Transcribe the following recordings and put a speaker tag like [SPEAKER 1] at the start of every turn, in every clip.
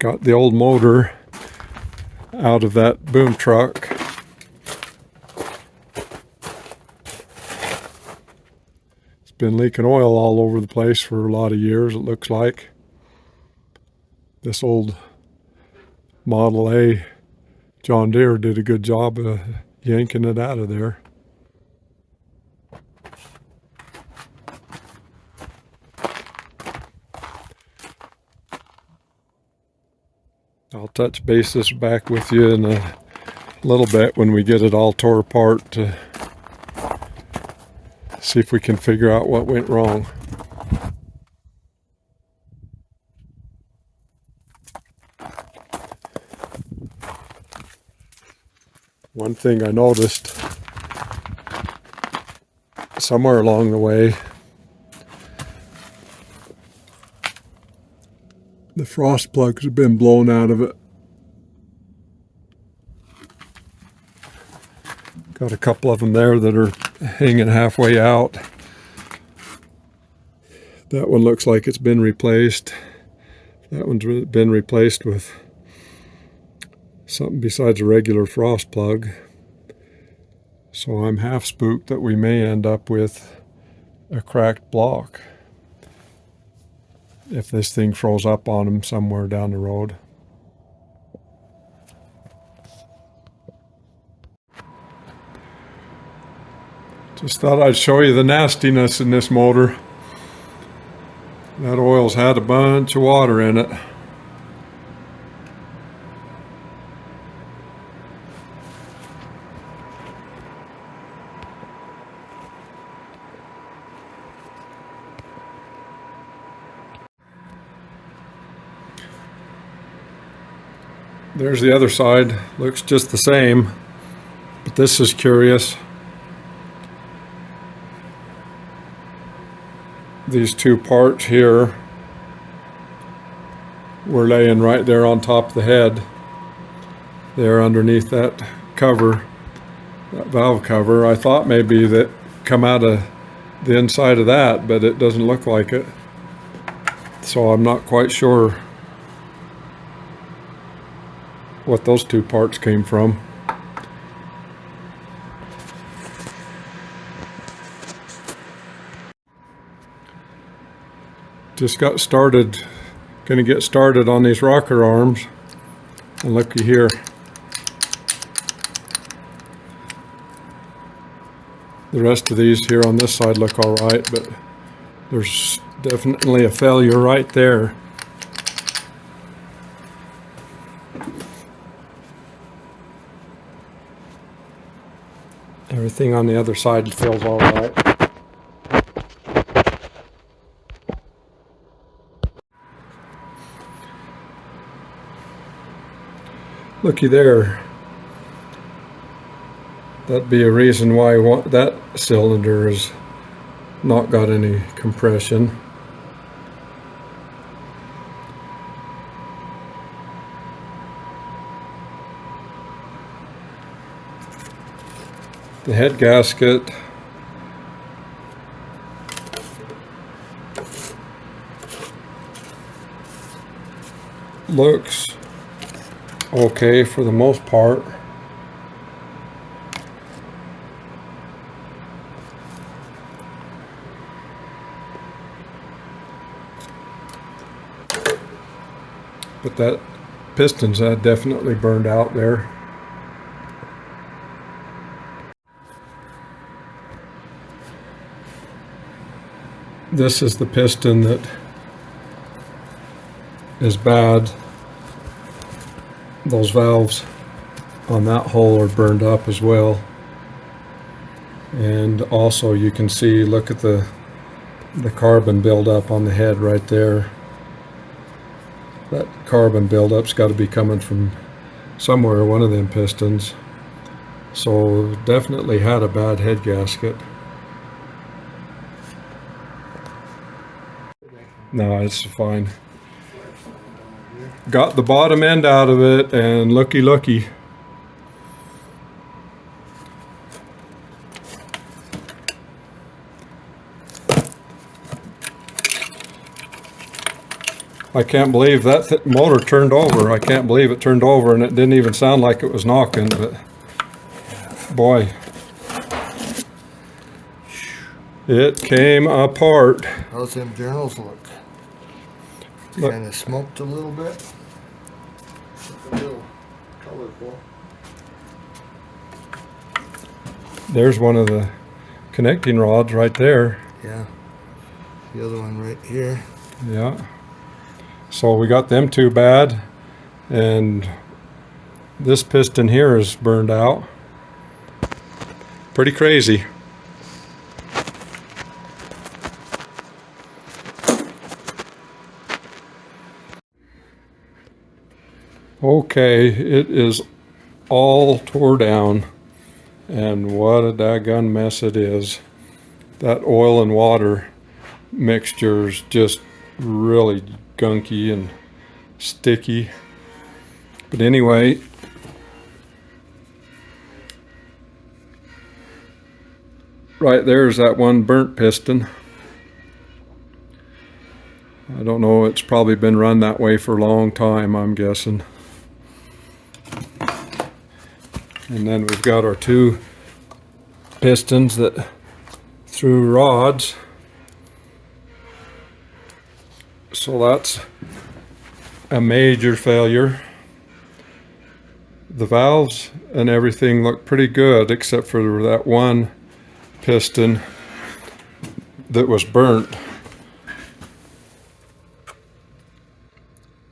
[SPEAKER 1] Got the old motor out of that boom truck. It's been leaking oil all over the place for a lot of years, it looks like. This old Model A John Deere did a good job of yanking it out of there. I'll touch bases back with you in a little bit when we get it all tore apart to see if we can figure out what went wrong. One thing I noticed somewhere along the way, the frost plugs have been blown out of it. Got a couple of them there that are hanging halfway out. That one looks like it's been replaced. That one's been replaced with something besides a regular frost plug. So I'm half spooked that we may end up with a cracked block if this thing froze up on them somewhere down the road. Just thought I'd show you the nastiness in this motor. That oil's had a bunch of water in it. There's the other side, looks just the same, but this is curious. These two parts here were laying right there on top of the head. They're underneath that cover, that valve cover. I thought maybe that come out of the inside of that, but it doesn't look like it. So I'm not quite sure what those two parts came from. Just got started, gonna get started on these rocker arms, and looky here. The rest of these here on this side look all right, but there's definitely a failure right there. Everything on the other side feels all right. Looky there. That'd be a reason why that cylinder has not got any compression. The head gasket looks okay for the most part. But that piston's had definitely burned out there. This is the piston that is bad. Those valves on that hole are burned up as well. And also you can see, look at the carbon buildup on the head right there. That carbon buildup's got to be coming from somewhere, one of them pistons. So definitely had a bad head gasket. No, it's fine. Got the bottom end out of it, and looky. I can't believe that motor turned over. I can't believe it turned over, and it didn't even sound like it was knocking, but boy, it came apart.
[SPEAKER 2] How's them journals look? Kind of smoked a little bit. A little colorful.
[SPEAKER 1] There's one of the connecting rods right there.
[SPEAKER 2] Yeah. The other one right here.
[SPEAKER 1] Yeah. So we got them two bad, and this piston here is burned out. Pretty crazy. Okay, it is all tore down, and what a daggone mess it is. That oil and water mixture is just really gunky and sticky. But anyway, right there's that one burnt piston. I don't know, it's probably been run that way for a long time, I'm guessing. And then we've got our two pistons that threw rods. So that's a major failure. The valves and everything look pretty good except for that one piston that was burnt.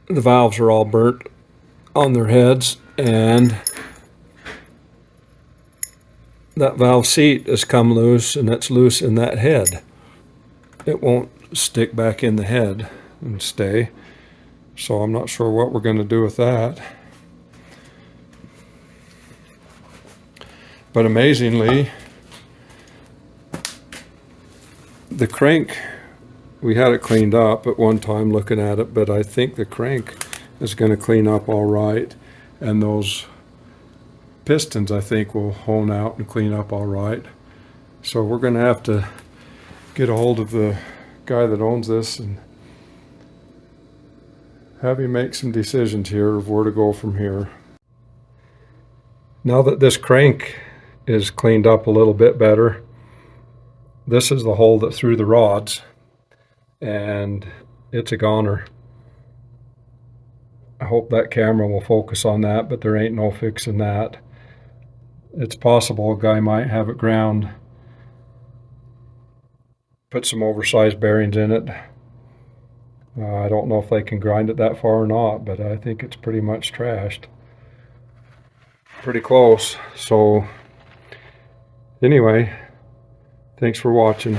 [SPEAKER 1] The valves are all burnt on their heads, and that valve seat has come loose, and that's loose in that head. It won't stick back in the head and stay. So I'm not sure what we're going to do with that. But amazingly, the crank, we had it cleaned up at one time looking at it, but I think the crank is going to clean up all right, and those pistons I think will hone out and clean up all right. So we're going to have to get a hold of the guy that owns this and have him make some decisions here of where to go from here. Now that this crank is cleaned up a little bit better, this is the hole that threw the rods, and it's a goner. I hope that camera will focus on that, but there ain't no fixing that. It's possible a guy might have it ground, put some oversized bearings in it. I don't know if they can grind it that far or not, but I think it's pretty much trashed. Pretty close. So anyway, thanks for watching.